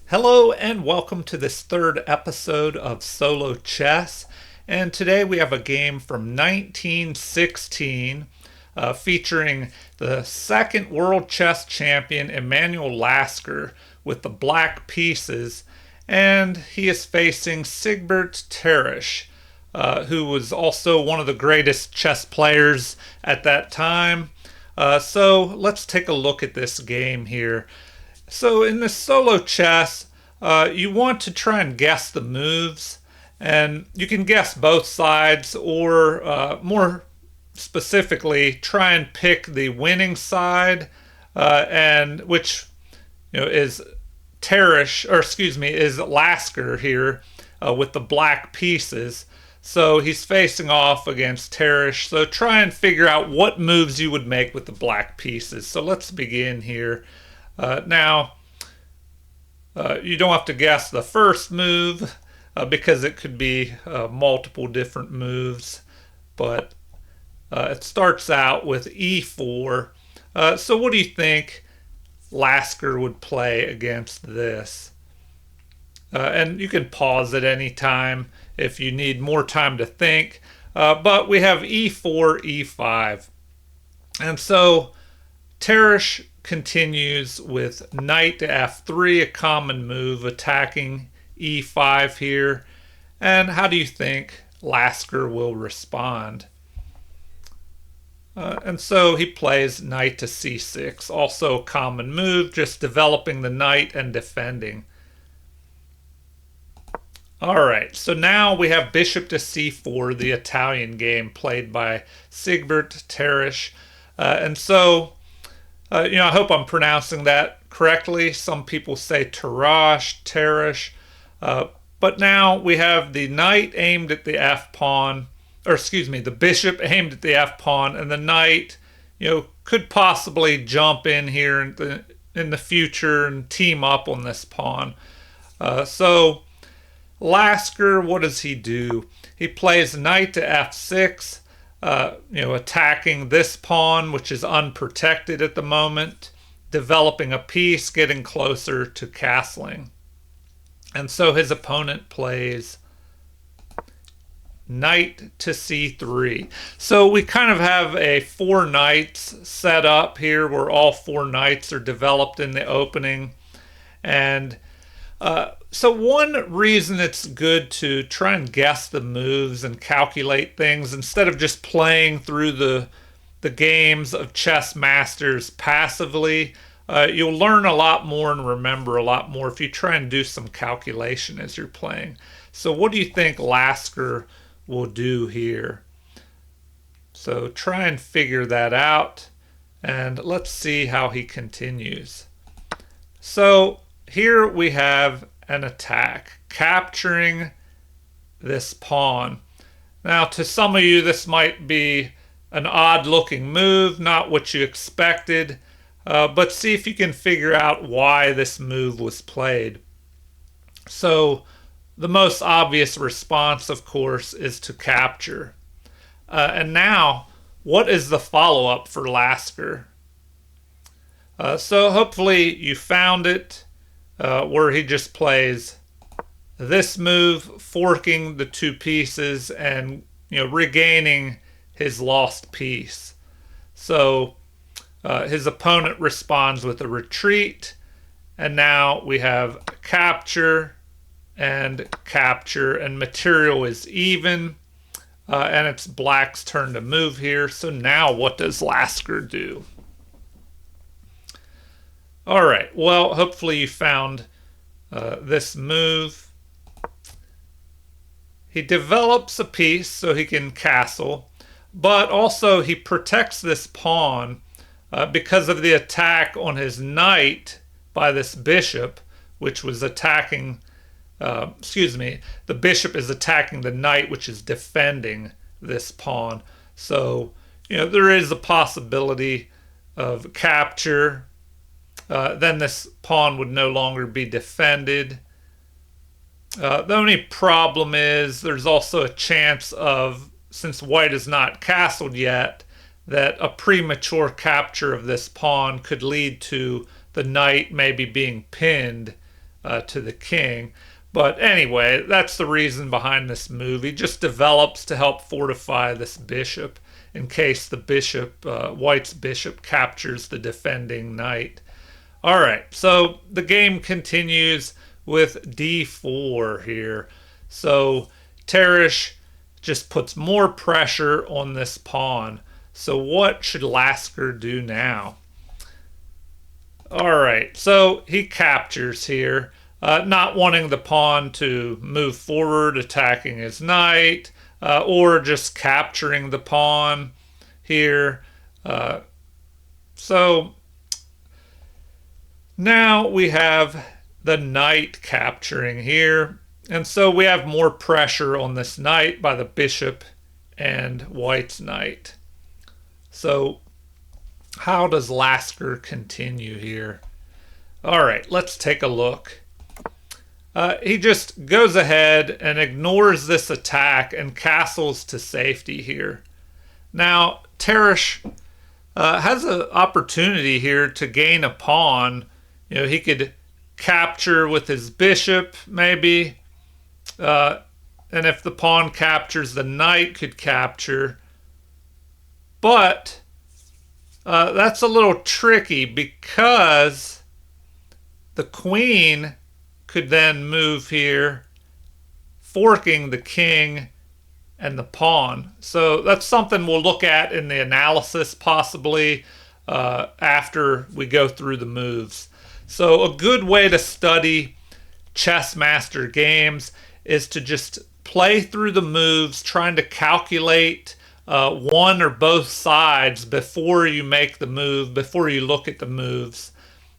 Hello and welcome to this third episode of Solo Chess. And today we have a game from 1916 featuring the second world chess champion Emanuel Lasker with the black pieces. And he is facing Siegbert Tarrasch, who was also one of the greatest chess players at that time. So let's take a look at this game here. So in this solo chess, you want to try and guess the moves, and you can guess both sides, or more specifically, try and pick the winning side, and which is Tarrasch, or excuse me, is Lasker here with the black pieces. So he's facing off against Tarrasch. So try and figure out what moves you would make with the black pieces. So let's begin here. Now, you don't have to guess the first move because it could be multiple different moves, but it starts out with e4. So, what do you think Lasker would play against this? And you can pause at any time if you need more time to think. But we have e4, e5. And so Tarrasch continues with knight to f3, a common move, attacking e5 here. And how do you think Lasker will respond? And so he plays knight to c6, also a common move, just developing the knight and defending. Alright, so now we have bishop to c4, the Italian game played by Siegbert Tarrasch. And so I hope I'm pronouncing that correctly. Some people say Tarrasch. But now we have the knight aimed at the f pawn, or excuse me, the bishop aimed at the f pawn, and the knight, could possibly jump in here in the future and team up on this pawn. So Lasker, what does he do? He plays knight to f6. Attacking this pawn, which is unprotected at the moment, developing a piece, getting closer to castling. And so his opponent plays knight to c3. So we kind of have a four knights set up here where all four knights are developed in the opening. And so one reason it's good to try and guess the moves and calculate things instead of just playing through the games of chess masters passively, you'll learn a lot more and remember a lot more if you try and do some calculation as you're playing. So what do you think Lasker will do here? So try and figure that out, and let's see how he continues. So here we have an attack, capturing this pawn. Now, to some of you, this might be an odd looking move, not what you expected, but see if you can figure out why this move was played. So, the most obvious response, of course, is to capture. And now, what is the follow up for Lasker? So, hopefully, you found it. Where he just plays this move, forking the two pieces and regaining his lost piece. So his opponent responds with a retreat, and now we have capture, and material is even, and it's black's turn to move here. So now what does Lasker do? All right, well, hopefully you found this move. He develops a piece so he can castle, but also he protects this pawn because of the attack on his knight by this bishop, which was attacking, the bishop is attacking the knight, which is defending this pawn. So, there is a possibility of capture. Then this pawn would no longer be defended. The only problem is there's also a chance of, since white is not castled yet, that a premature capture of this pawn could lead to the knight maybe being pinned to the king. But anyway, that's the reason behind this move. He just develops to help fortify this bishop in case the bishop, white's bishop, captures the defending knight. All right, so the game continues with d4 here. So Tarrasch just puts more pressure on this pawn. So what should Lasker do now? All right, so he captures here, not wanting the pawn to move forward, attacking his knight, or just capturing the pawn here. So now we have the knight capturing here. And so we have more pressure on this knight by the bishop and white's knight. So how does Lasker continue here? All right, let's take a look. He just goes ahead and ignores this attack and castles to safety here. Now, Tarrasch has an opportunity here to gain a pawn. You know, he could capture with his bishop, maybe. And if the pawn captures, the knight could capture. But that's a little tricky because the queen could then move here, forking the king and the pawn. So that's something we'll look at in the analysis possibly after we go through the moves. So a good way to study chess master games is to just play through the moves, trying to calculate one or both sides before you make the move, before you look at the moves.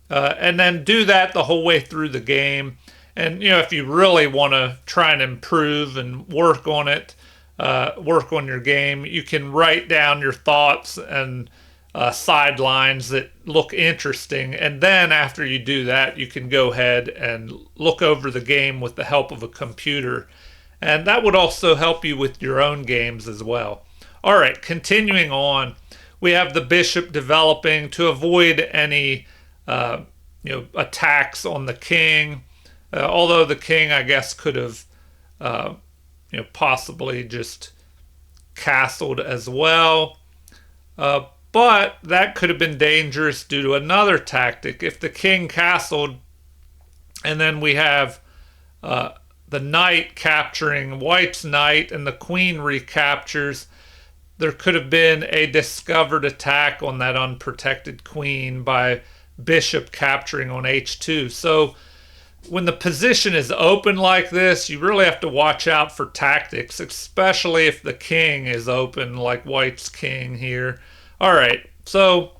And then do that the whole way through the game. And, you know, if you really want to try and improve and work on it, work on your game, you can write down your thoughts and sidelines that look interesting. And then after you do that, you can go ahead and look over the game with the help of a computer. And that would also help you with your own games as well. All right, continuing on, we have the bishop developing to avoid any attacks on the king. Although the king, I guess, could have possibly just castled as well. But that could have been dangerous due to another tactic. If the king castled, and then we have the knight capturing white's knight, and the queen recaptures, there could have been a discovered attack on that unprotected queen by bishop capturing on h2. So when the position is open like this, you really have to watch out for tactics, especially if the king is open like white's king here. All right, so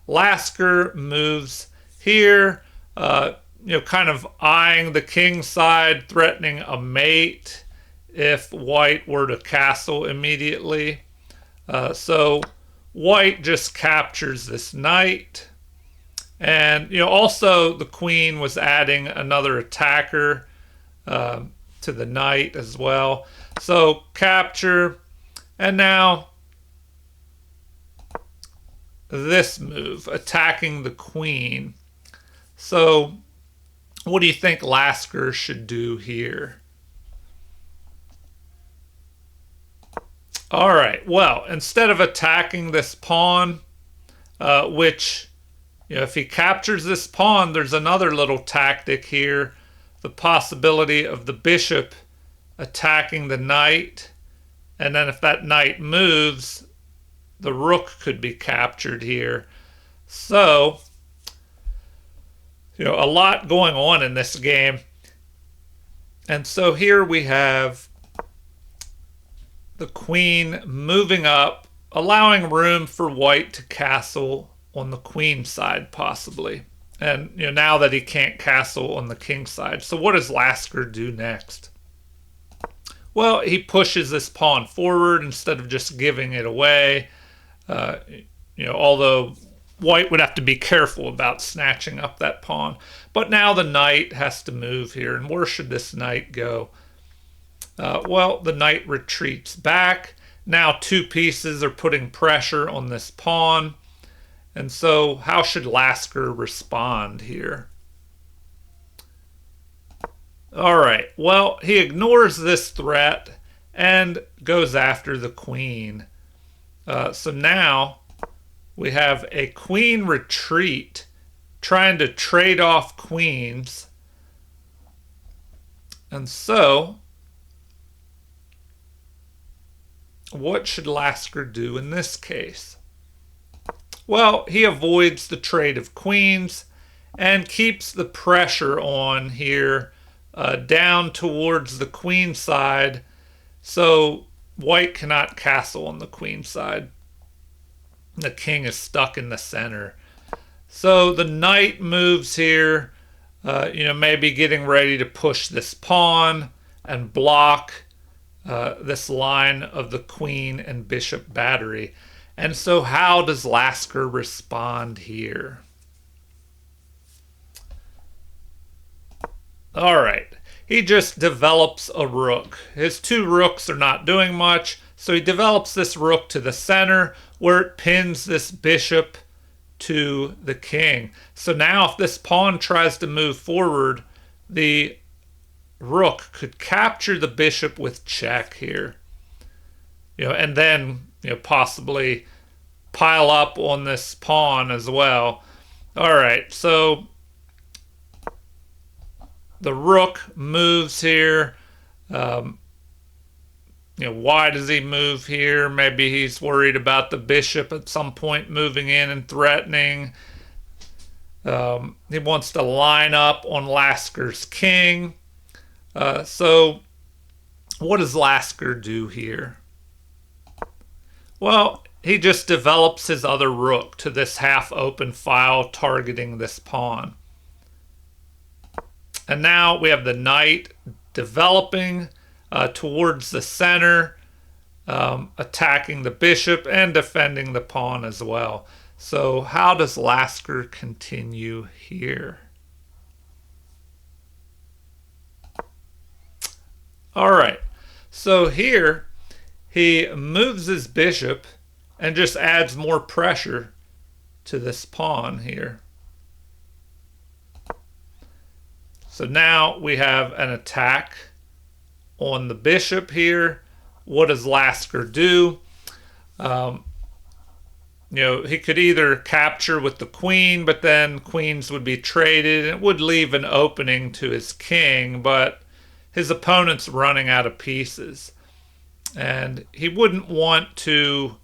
Lasker moves here, kind of eyeing the king side, threatening a mate if white were to castle immediately. So white just captures this knight. And, also the queen was adding another attacker to the knight as well. So capture, and now this move, attacking the queen. So what do you think Lasker should do here? All right, well, instead of attacking this pawn, which, if he captures this pawn, there's another little tactic here, the possibility of the bishop attacking the knight, and then if that knight moves, the rook could be captured here. So, a lot going on in this game. And so here we have the queen moving up, allowing room for white to castle on the queen side possibly. And now that he can't castle on the king side. So what does Lasker do next? Well, he pushes this pawn forward instead of just giving it away. Although white would have to be careful about snatching up that pawn. But now the knight has to move here. And where should this knight go? Well, the knight retreats back. Now two pieces are putting pressure on this pawn. And so how should Lasker respond here? All right. Well, he ignores this threat and goes after the queen. So now we have a queen retreat trying to trade off queens. And so, what should Lasker do in this case? Well, he avoids the trade of queens and keeps the pressure on here down towards the queen side, so white cannot castle on the queen side. The king is stuck in the center. So the knight moves here, maybe getting ready to push this pawn and block this line of the queen and bishop battery. And so how does Lasker respond here? All right. He just develops a rook. His two rooks are not doing much, so he develops this rook to the center where it pins this bishop to the king. So now if this pawn tries to move forward, the rook could capture the bishop with check here. And then, possibly pile up on this pawn as well. All right, so the rook moves here. Why does he move here? Maybe he's worried about the bishop at some point moving in and threatening. He wants to line up on Lasker's king. So what does Lasker do here? Well, he just develops his other rook to this half-open file targeting this pawn. And now we have the knight developing towards the center, attacking the bishop and defending the pawn as well. So how does Lasker continue here? All right, so here he moves his bishop and just adds more pressure to this pawn here. So now we have an attack on the bishop here. What does Lasker do? He could either capture with the queen, but then queens would be traded and it would leave an opening to his king, but his opponent's running out of pieces. And he wouldn't want to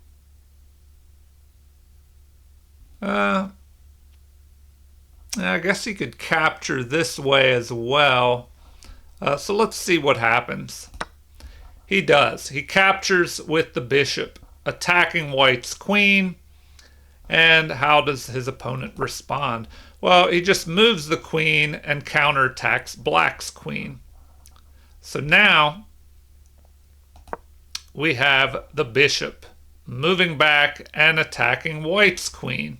I guess he could capture this way as well. So let's see what happens. He does. He captures with the bishop, attacking white's queen. And how does his opponent respond? Well, he just moves the queen and counterattacks black's queen. So now we have the bishop moving back and attacking white's queen.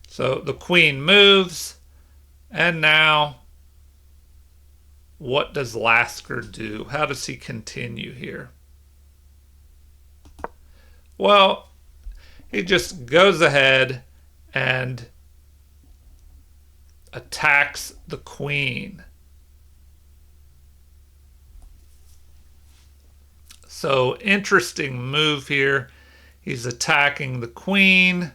So the queen moves, and now what does Lasker do? How does he continue here? Well, he just goes ahead and attacks the queen. So interesting move here. He's attacking the queen.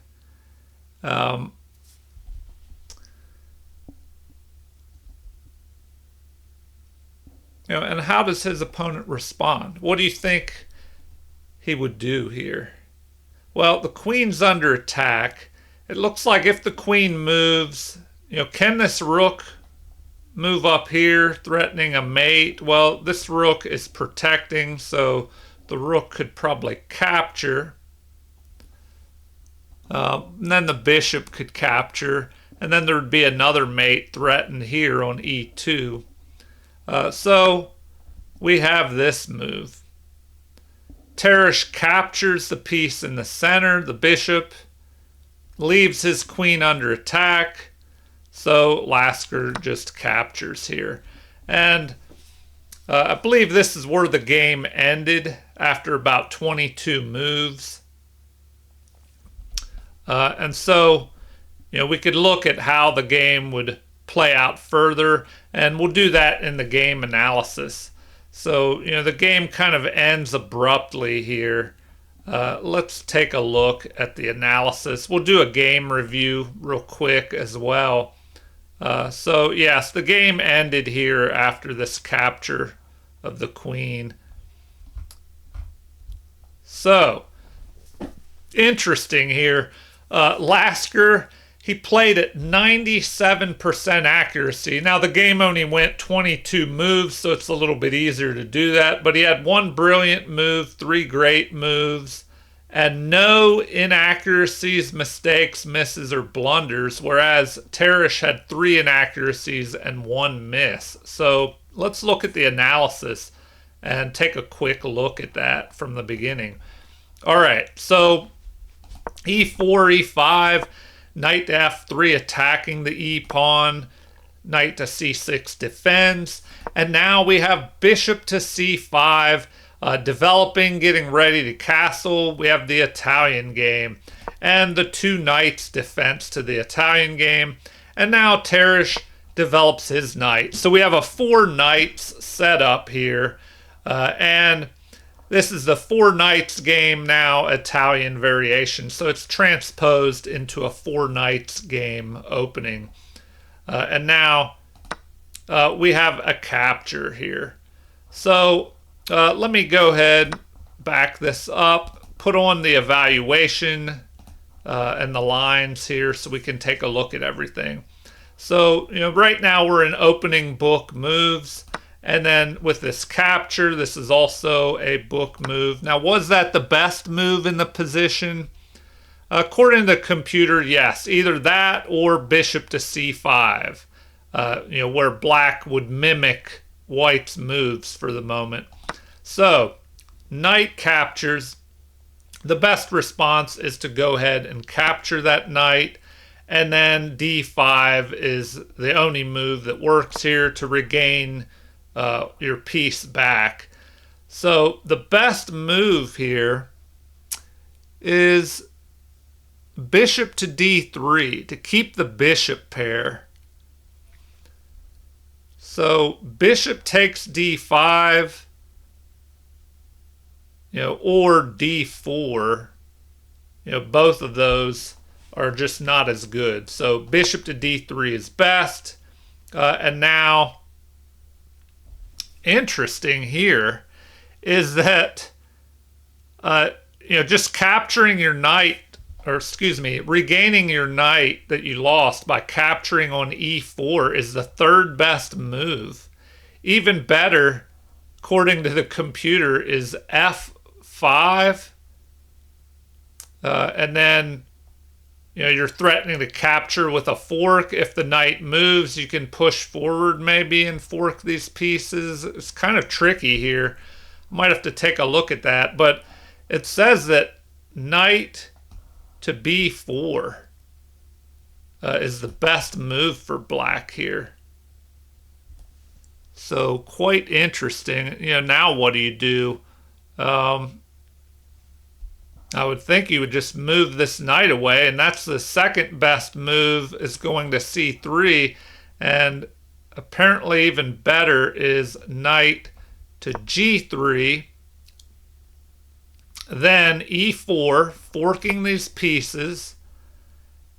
And how does his opponent respond? What do you think he would do here? Well, the queen's under attack. It looks like if the queen moves, can this rook move up here, threatening a mate? Well, this rook is protecting, so the rook could probably capture. And then the bishop could capture, and then there would be another mate threatened here on e2. So we have this move. Tarrasch captures the piece in the center, the bishop, leaves his queen under attack, so Lasker just captures here. And I believe this is where the game ended after about 22 moves. And so, we could look at how the game would play out further, and we'll do that in the game analysis. So, the game kind of ends abruptly here. Let's take a look at the analysis. We'll do a game review real quick as well. So, yes, the game ended here after this capture of the queen. So, interesting here. Lasker, he played at 97% accuracy. Now, the game only went 22 moves, so it's a little bit easier to do that. But he had 1 brilliant move, 3 great moves, and no inaccuracies, mistakes, misses, or blunders, whereas Tarrasch had 3 inaccuracies and 1 miss. So let's look at the analysis and take a quick look at that from the beginning. All right, so e4, e5, knight to f3 attacking the e-pawn, knight to c6 defends, and now we have bishop to c5, developing, getting ready to castle. We have the Italian game, and the 2 knights defense to the Italian game, and now Tarrasch develops his knight. So we have a 4 knights set up here, and this is the 4 knights game now, Italian variation. So it's transposed into a 4 knights game opening. And now we have a capture here. So let me go ahead, back this up, put on the evaluation and the lines here so we can take a look at everything. So, right now we're in opening book moves. And then with this capture, this is also a book move. Now, was that the best move in the position? According to the computer, yes. Either that or bishop to c5, where black would mimic white's moves for the moment. So, knight captures. The best response is to go ahead and capture that knight. And then d5 is the only move that works here to regain your piece back. So the best move here is bishop to d3 to keep the bishop pair. So bishop takes d5, or d4. Both of those are just not as good. So bishop to d3 is best. And now, interesting here is that just capturing your knight, or regaining your knight that you lost by capturing on e4 is the 3rd best move. Even better, according to the computer, is f5, and then you're threatening to capture with a fork. If the knight moves, you can push forward maybe and fork these pieces. It's kind of tricky here. Might have to take a look at that. But it says that knight to b4 is the best move for black here. So quite interesting. Now what do you do? I would think you would just move this knight away, and that's the 2nd best move, is going to c3, and apparently even better is knight to g3, then e4, forking these pieces,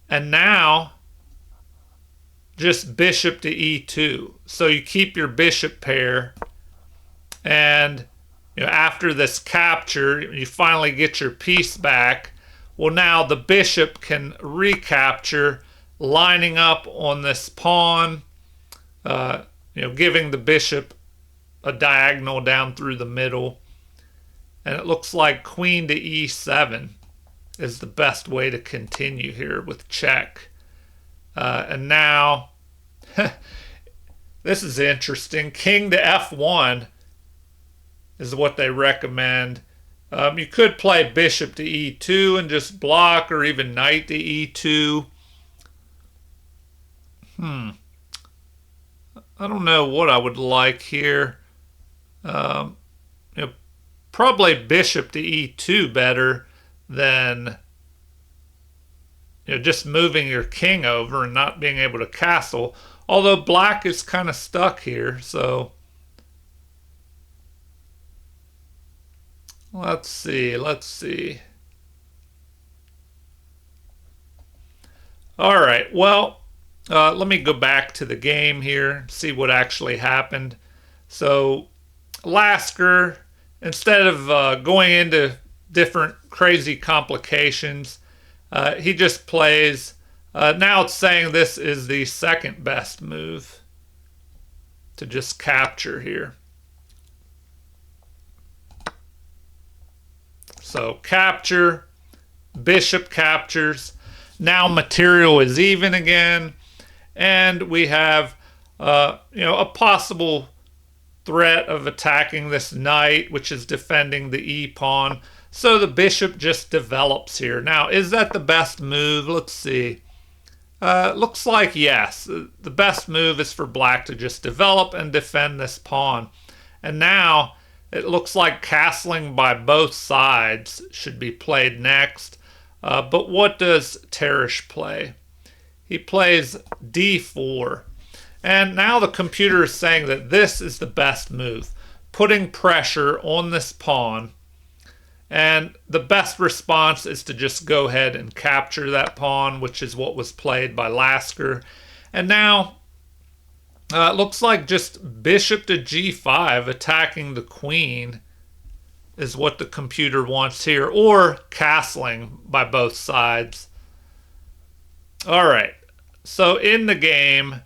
and now just bishop to e2. So you keep your bishop pair, and after this capture, you finally get your piece back. Well, now the bishop can recapture, lining up on this pawn, giving the bishop a diagonal down through the middle. And it looks like queen to e7 is the best way to continue here with check. And now, this is interesting, king to f1 is what they recommend. You could play bishop to e2 and just block, or even knight to e2. I don't know what I would like here. Probably bishop to e2 better than just moving your king over and not being able to castle. Although black is kind of stuck here, so let's see, let's see. All right, well, let me go back to the game here, see what actually happened. So Lasker, instead of going into different crazy complications, he just plays. Now it's saying this is the second best move to just capture here. So capture, bishop captures. Now material is even again, and we have a possible threat of attacking this knight, which is defending the e-pawn. So the bishop just develops here. Now, is that the best move? Let's see. Looks like yes. The best move is for black to just develop and defend this pawn. And now it looks like castling by both sides should be played next. But what does Tarrasch play? He plays d4. And now the computer is saying that this is the best move, putting pressure on this pawn. And the best response is to just go ahead and capture that pawn, which is what was played by Lasker. And now it looks like just bishop to g5 attacking the queen is what the computer wants here, or castling by both sides. All right, so in the game,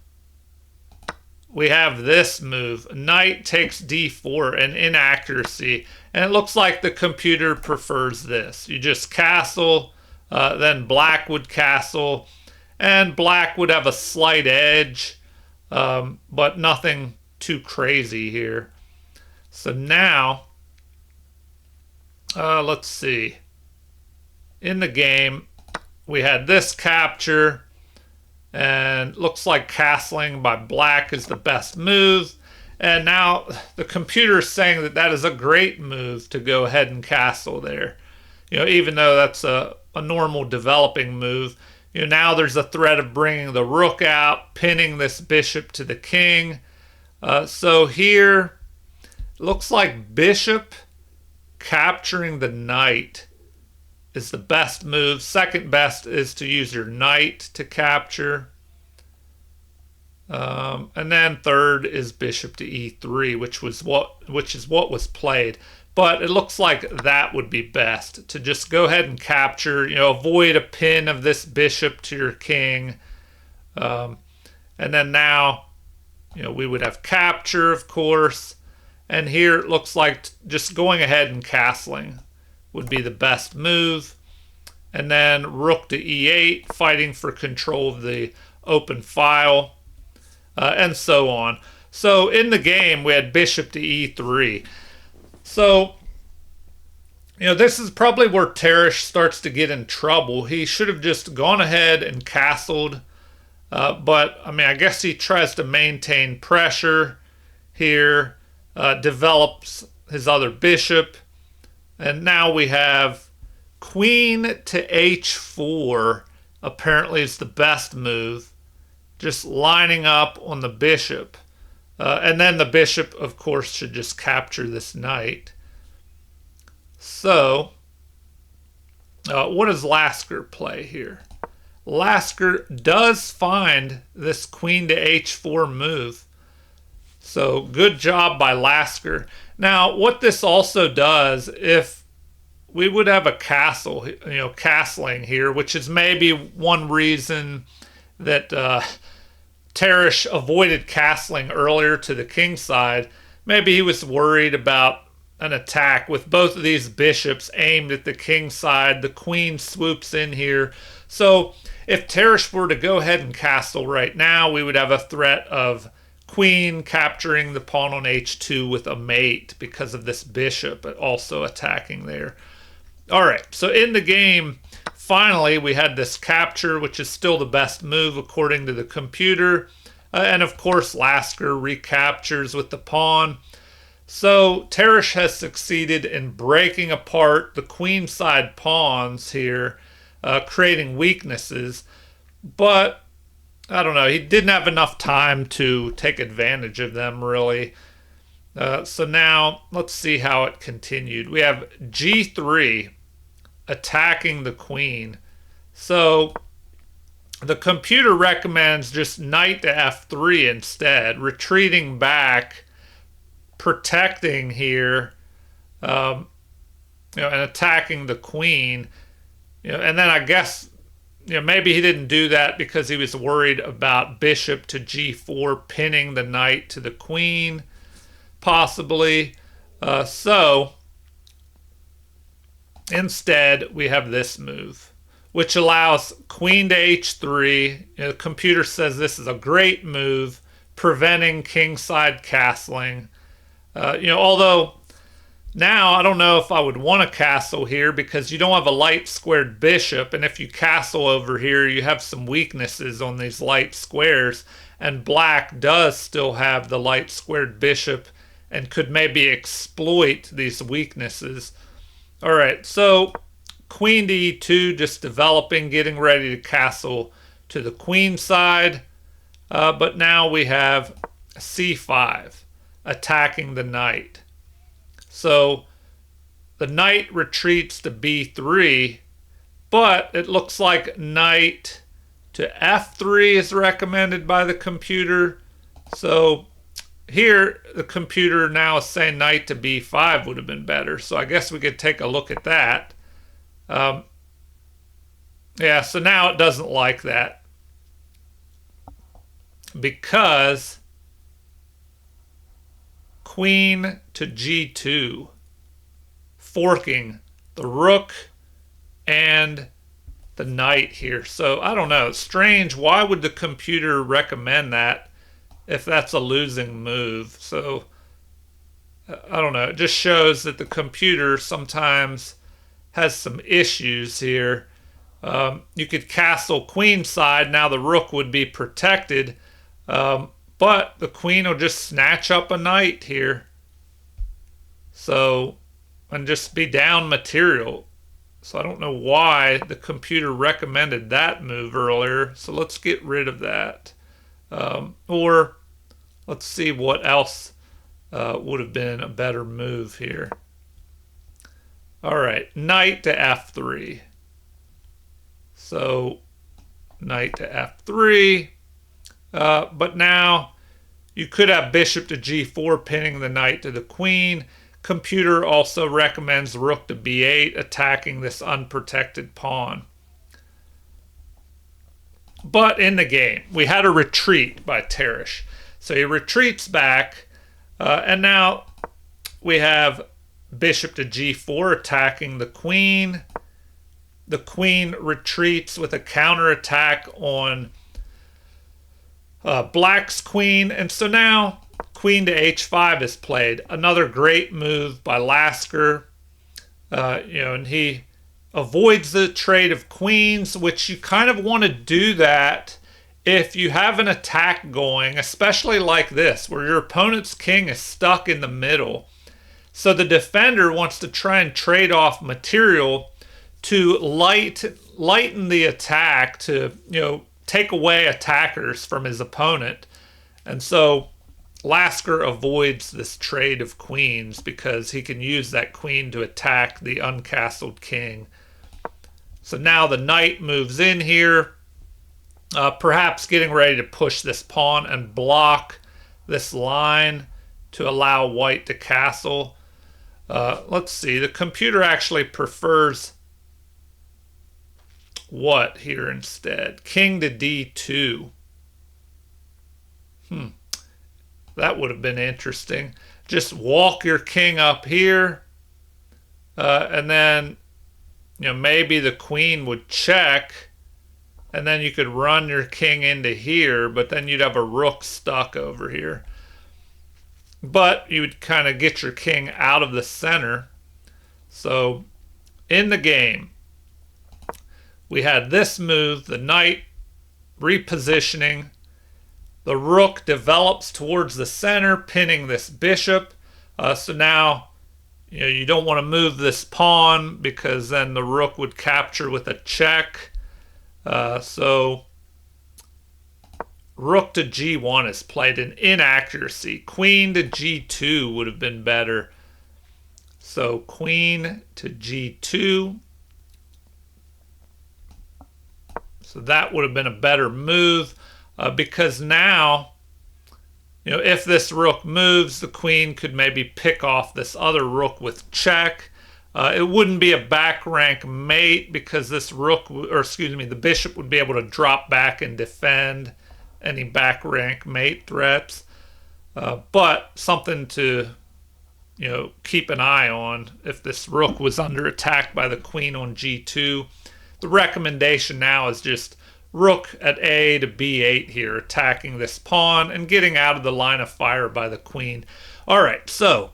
we have this move. Knight takes d4, an inaccuracy, and it looks like the computer prefers this. You just castle, then black would castle, and black would have a slight edge, but nothing too crazy here. So now, let's see. In the game, we had this capture, and looks like castling by black is the best move. And now the computer is saying that that is a great move to go ahead and castle there. Even though that's a normal developing move, now there's a threat of bringing the rook out, pinning this bishop to the king. So here, looks like bishop capturing the knight is the best move. Second best is to use your knight to capture. And then third is bishop to e3, which is what was played. But it looks like that would be best, to just go ahead and capture, avoid a pin of this bishop to your king. And then now, we would have capture, of course. And here it looks like just going ahead and castling would be the best move. And then rook to e8, fighting for control of the open file, and so on. So in the game, we had bishop to e3. So, this is probably where Tarrasch starts to get in trouble. He should have just gone ahead and castled. But, I guess he tries to maintain pressure here, develops his other bishop. And now we have queen to h4 apparently is the best move. Just lining up on the bishop. And then the bishop, of course, should just capture this knight. So, what does Lasker play here? Lasker does find this queen to h4 move. So, good job by Lasker. Now, what this also does, if we would have a castle, castling here, which is maybe one reason that Tarrasch avoided castling earlier to the king side. Maybe he was worried about an attack with both of these bishops aimed at the king side. The queen swoops in here. So if Tarrasch were to go ahead and castle right now, we would have a threat of queen capturing the pawn on h2 with a mate because of this bishop also attacking there. All right, so in the game, finally, we had this capture, which is still the best move according to the computer. And of course, Lasker recaptures with the pawn. So Tarrasch has succeeded in breaking apart the queenside pawns here, creating weaknesses. But I don't know, he didn't have enough time to take advantage of them really. So now let's see how it continued. We have g3 attacking the queen. So the computer recommends just knight to f3 instead, retreating back, protecting here, um, and attacking the queen. And then I guess maybe he didn't do that because he was worried about bishop to g4 pinning the knight to the queen, possibly. So instead, we have this move, which allows queen to h3. The computer says this is a great move, preventing kingside castling. Although now I don't know if I would want a castle here because you don't have a light squared bishop, and if you castle over here, you have some weaknesses on these light squares, and black does still have the light squared bishop and could maybe exploit these weaknesses. All right, so queen to e2, just developing, getting ready to castle to the queen side. But now we have c5, attacking the knight. So the knight retreats to b3, but it looks like knight to f3 is recommended by the computer. So here, the computer now is saying knight to b5 would have been better. So I guess we could take a look at that. Yeah, so now it doesn't like that because queen to g2, forking the rook and the knight here. So I don't know. It's strange. Why would the computer recommend that if that's a losing move? So I don't know. It just shows that the computer sometimes has some issues here. You could castle queen side. Now the rook would be protected. But the queen will just snatch up a knight here. So, and just be down material. So I don't know why the computer recommended that move earlier. So let's get rid of that. Or let's see what else would have been a better move here. All right, knight to f3. So knight to f3. But now you could have bishop to g4 pinning the knight to the queen. Computer also recommends rook to b8 attacking this unprotected pawn. But in the game, we had a retreat by Tarrasch. So he retreats back, and now we have bishop to g4 attacking the queen. The queen retreats with a counterattack on black's queen, and so now queen to h5 is played. Another great move by Lasker. And he avoids the trade of queens, which you kind of want to do that if you have an attack going, especially like this, where your opponent's king is stuck in the middle. So the defender wants to try and trade off material to lighten the attack, to take away attackers from his opponent. And so Lasker avoids this trade of queens because he can use that queen to attack the uncastled king. So now the knight moves in here, perhaps getting ready to push this pawn and block this line to allow white to castle. Let's see, the computer actually prefers what here instead? King to d2. That would have been interesting. Just walk your king up here, and then maybe the queen would check, and then you could run your king into here, but then you'd have a rook stuck over here. But you would kind of get your king out of the center. So in the game, we had this move, the knight repositioning. The rook develops towards the center, pinning this bishop. So now, you don't want to move this pawn because then the rook would capture with a check. So rook to g1 is played, an inaccuracy. Queen to g2 would have been better. So queen to g2. So that would have been a better move because now, if this rook moves, the queen could maybe pick off this other rook with check. It wouldn't be a back rank mate because this rook, or excuse me, the bishop would be able to drop back and defend any back rank mate threats. But something to, keep an eye on if this rook was under attack by the queen on g2. The recommendation now is just rook at a to b8 here, attacking this pawn and getting out of the line of fire by the queen. All right, so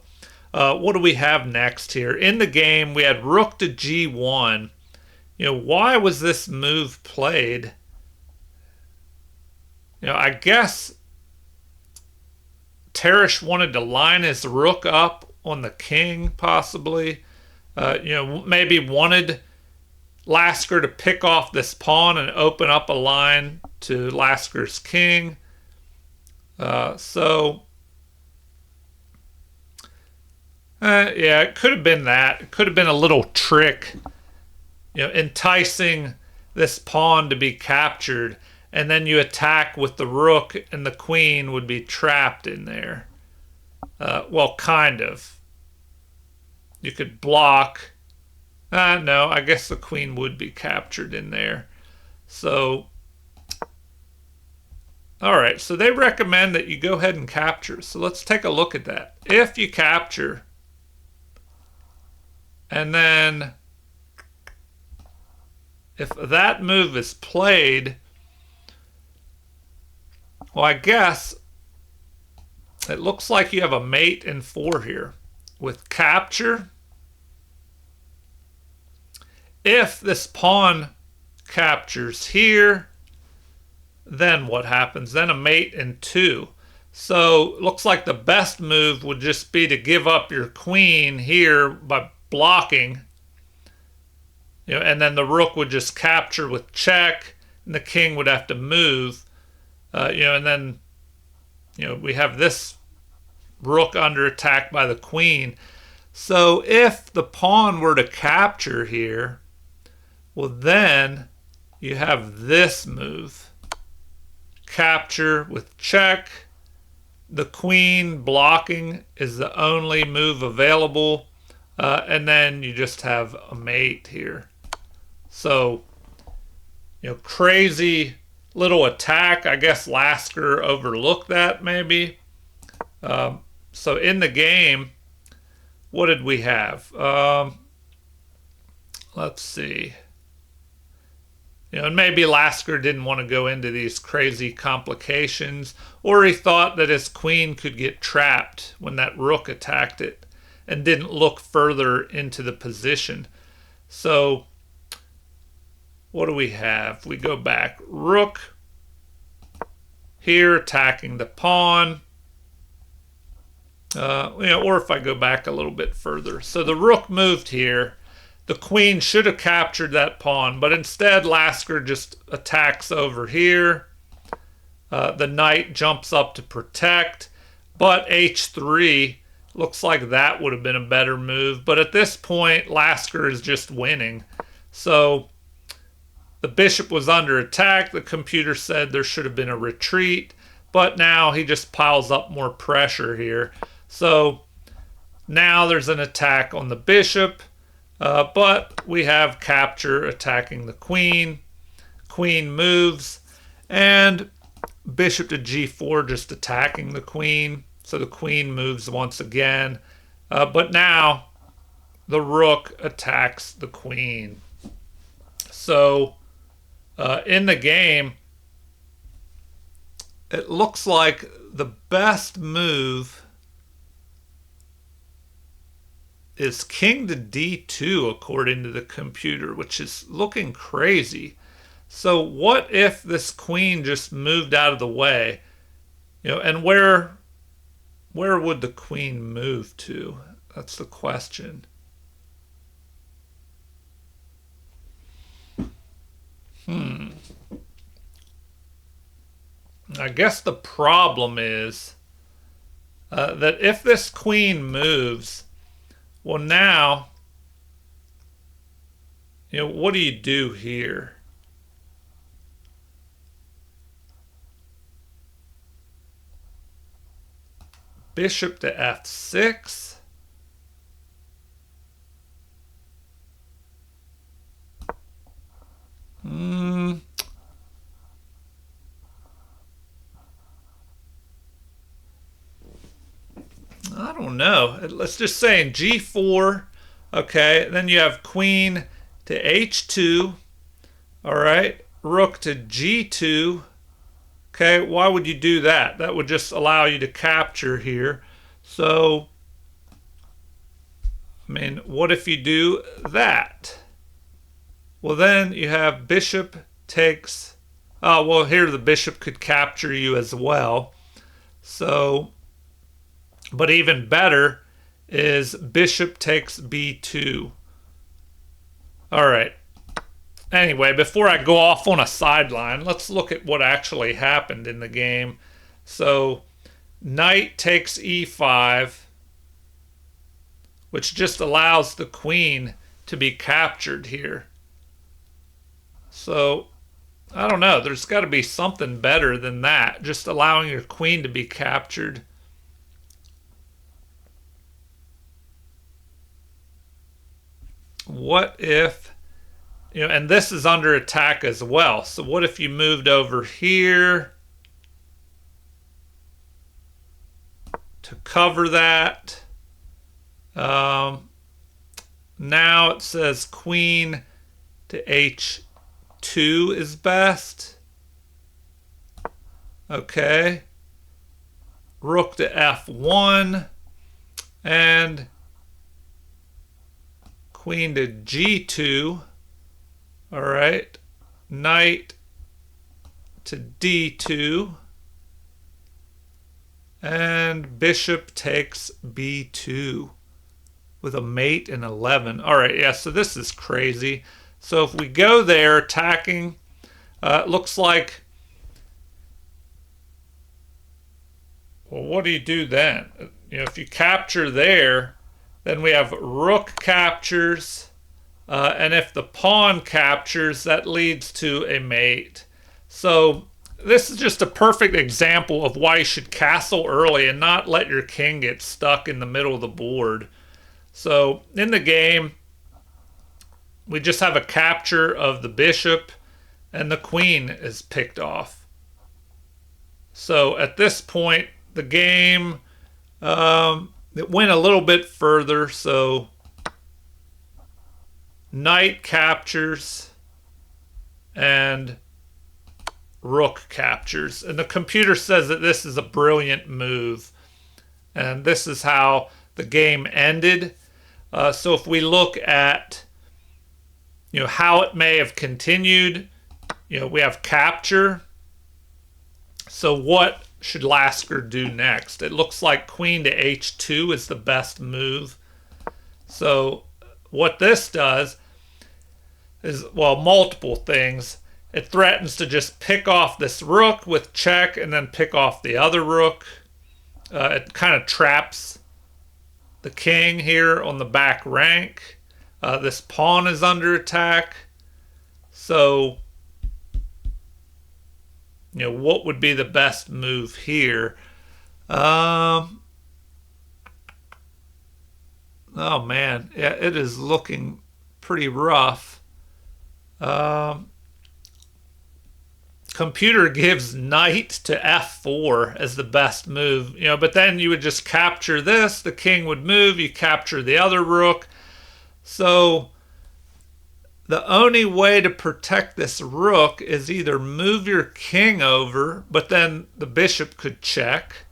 what do we have next here? In the game, we had rook to g1. Why was this move played? I guess Tarrasch wanted to line his rook up on the king, possibly. Maybe wanted Lasker to pick off this pawn and open up a line to Lasker's king. Yeah, it could have been that. It could have been a little trick, enticing this pawn to be captured, and then you attack with the rook and the queen would be trapped in there. Well, kind of. You could block. No, I guess the queen would be captured in there. So, all right, so they recommend that you go ahead and capture. So let's take a look at that. If you capture, and then if that move is played, well, I guess it looks like you have a mate in 4 here with capture. If this pawn captures here, then what happens? Then a mate in 2. So it looks like the best move would just be to give up your queen here by blocking. And then the rook would just capture with check, and the king would have to move. And then, we have this rook under attack by the queen. So if the pawn were to capture here, well, then you have this move. Capture with check. The queen blocking is the only move available. And then you just have a mate here. So, crazy little attack. I guess Lasker overlooked that maybe. So in the game, what did we have? Let's see. And maybe Lasker didn't want to go into these crazy complications, or he thought that his queen could get trapped when that rook attacked it and didn't look further into the position. So what do we have? We go back. Rook here attacking the pawn. Or if I go back a little bit further. So the rook moved here. The queen should have captured that pawn, but instead Lasker just attacks over here. The knight jumps up to protect, but h3 looks like that would have been a better move. But at this point, Lasker is just winning. So the bishop was under attack. The computer said there should have been a retreat, but now he just piles up more pressure here. So now there's an attack on the bishop. But we have capture attacking the queen. Queen moves. And bishop to g4 just attacking the queen. So the queen moves once again. But now the rook attacks the queen. So in the game, it looks like the best move is king to d2 according to the computer, which is looking crazy. So what if this queen just moved out of the way? And where would the queen move to? That's the question. I guess the problem is that if this queen moves, well now, what do you do here? Bishop to f6. I don't know. Let's just say in g4. Okay, then you have queen to h2. All right, rook to g2. Okay, why would you do that? That would just allow you to capture here. So, I mean, what if you do that? Well, then you have bishop takes. Oh, well, here the bishop could capture you as well. So, but even better is bishop takes b2. All right. Anyway, before I go off on a sideline, let's look at what actually happened in the game. So, knight takes e5, which just allows the queen to be captured here. So, I don't know. There's got to be something better than that, just allowing your queen to be captured. What if, and this is under attack as well. So what if you moved over here to cover that? Now it says queen to h2 is best. Okay. Rook to f1 and queen to g2. All right. Knight to d2. And bishop takes b2 with a mate in 11. All right, yeah, so this is crazy. So if we go there attacking, it looks like, well, what do you do then? If you capture there, then we have rook captures. And if the pawn captures, that leads to a mate. So this is just a perfect example of why you should castle early and not let your king get stuck in the middle of the board. So in the game, we just have a capture of the bishop and the queen is picked off. So at this point, the game, it went a little bit further. So knight captures and rook captures. And the computer says that this is a brilliant move. And this is how the game ended. So if we look at, how it may have continued, we have capture. So what should Lasker do next? It looks like queen to h2 is the best move. So what this does is, well, multiple things. It threatens to just pick off this rook with check and then pick off the other rook. It kind of traps the king here on the back rank. This pawn is under attack. So, what would be the best move here? Oh man, yeah, it is looking pretty rough. Computer gives knight to f4 as the best move, but then you would just capture this, the king would move, you capture the other rook. So the only way to protect this rook is either move your king over, but then the bishop could check.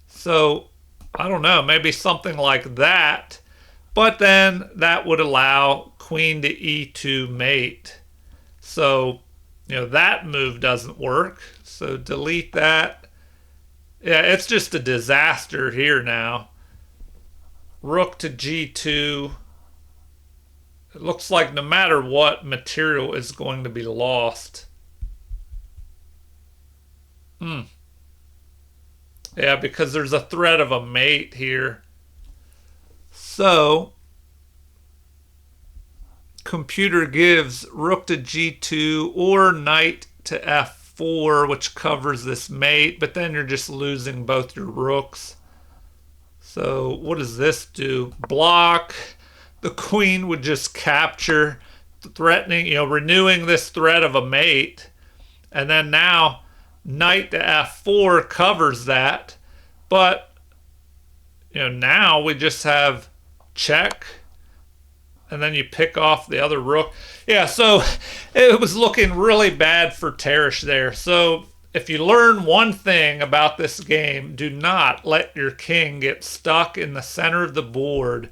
So I don't know, maybe something like that. But then that would allow queen to e2 mate. So, that move doesn't work. So delete that. Yeah, it's just a disaster here now. Rook to g2. It looks like no matter what, material is going to be lost. Hmm. Yeah, because there's a threat of a mate here. So, computer gives rook to g2 or knight to f4, which covers this mate, but then you're just losing both your rooks. So, what does this do? Block. The queen would just capture, threatening, renewing this threat of a mate. And then now, knight to f4 covers that. But, now we just have check. And then you pick off the other rook. Yeah, so it was looking really bad for Tarrasch there. So if you learn one thing about this game, do not let your king get stuck in the center of the board.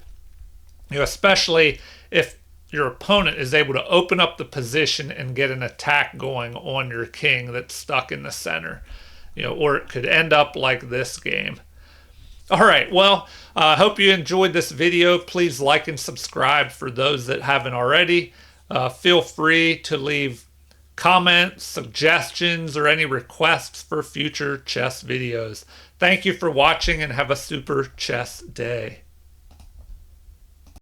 Especially if your opponent is able to open up the position and get an attack going on your king that's stuck in the center. Or it could end up like this game. All right, well, I hope you enjoyed this video. Please like and subscribe for those that haven't already. Feel free to leave comments, suggestions, or any requests for future chess videos. Thank you for watching and have a super chess day.